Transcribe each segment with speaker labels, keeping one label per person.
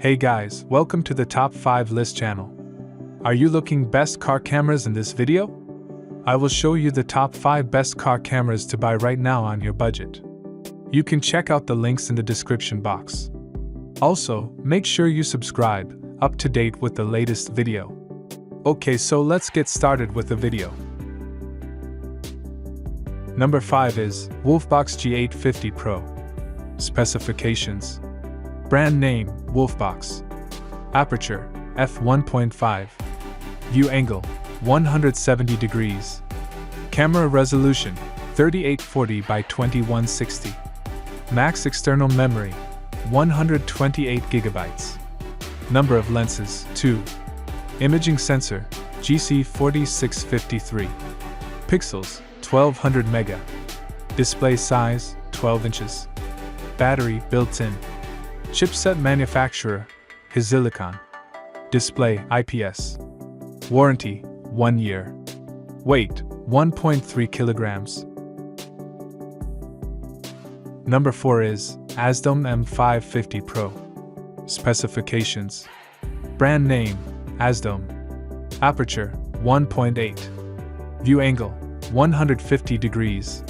Speaker 1: Hey guys, welcome to the Top 5 List channel. Are you looking best car cameras in this video? I will show you the top 5 best car cameras to buy right now on your budget. You can check out the links in the description box. Also, make sure you subscribe, up to date with the latest video. Okay, so let's get started with the video. Number 5 is Wolfbox G850 Pro. Specifications: brand name, Wolfbox. Aperture, f1.5. View angle, 170 degrees. Camera resolution, 3840 by 2160. Max external memory, 128 GB. Number of lenses, 2. Imaging sensor, GC4653. Pixels, 1200 mega. Display size, 12 inches. Battery, built-in. Chipset manufacturer, Silicon. Display, IPS. Warranty, 1 year. Weight, 1.3 kilograms. Number 4 is AZDOME M550 Pro. Specifications: brand name, AZDOME. Aperture, 1.8. View angle, 150 degrees.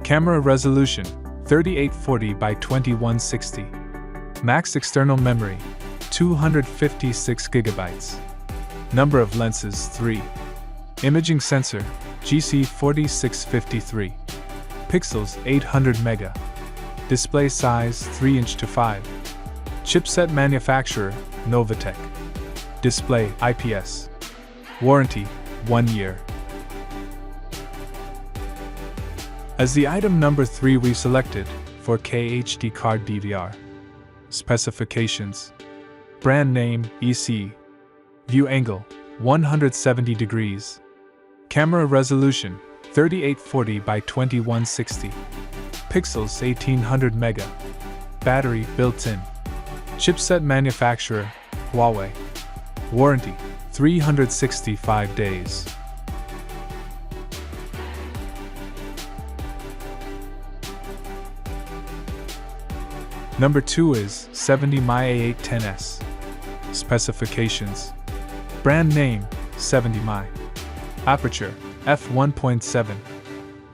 Speaker 1: Camera resolution, 3840 by 2160. Max external memory, 256 GB. Number of lenses, 3. Imaging sensor, GC4653. Pixels, 800 mega. Display size, 3" to 5. Chipset manufacturer, Novatech. Display, IPS. Warranty, 1 year. As the item number 3 we selected, 4K HD card DVR. Specifications: brand name, EC. View angle, 170 degrees. Camera resolution, 3840 by 2160. Pixels, 1800 mega. Battery, built-in. Chipset manufacturer, Huawei. Warranty, 365 days. Number 2 is 70mm A810S. Specifications: brand name, 70mm. Aperture, f1.7.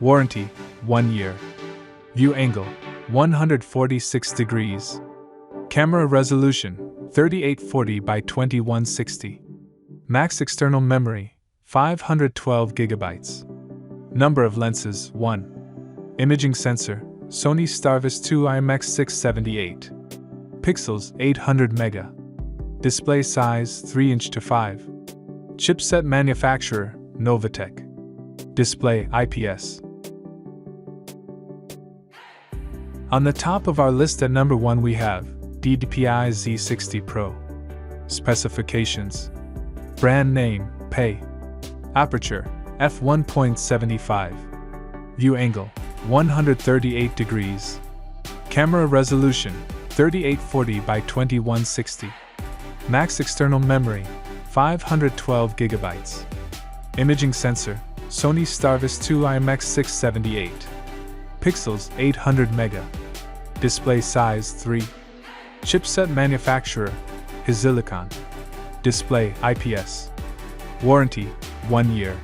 Speaker 1: Warranty, 1 year. View angle, 146 degrees. Camera resolution, 3840 by 2160. Max external memory, 512 GB. Number of lenses, 1. Imaging sensor, SONY Starvis 2 IMX678. Pixels, 800 mega. Display size, 3" to 5. Chipset manufacturer, Novatech. Display, IPS. On the top of our list at number 1 we have DPI Z60 Pro. Specifications: brand name, Pay. Aperture, f1.75. View angle, 138 degrees. Camera resolution, 3840 by 2160. Max external memory, 512 GB. Imaging sensor, SONY Starvis 2 IMX678. Pixels, 800 mega. Display size, 3. Chipset manufacturer, Silicon. Display, IPS. Warranty, 1 year.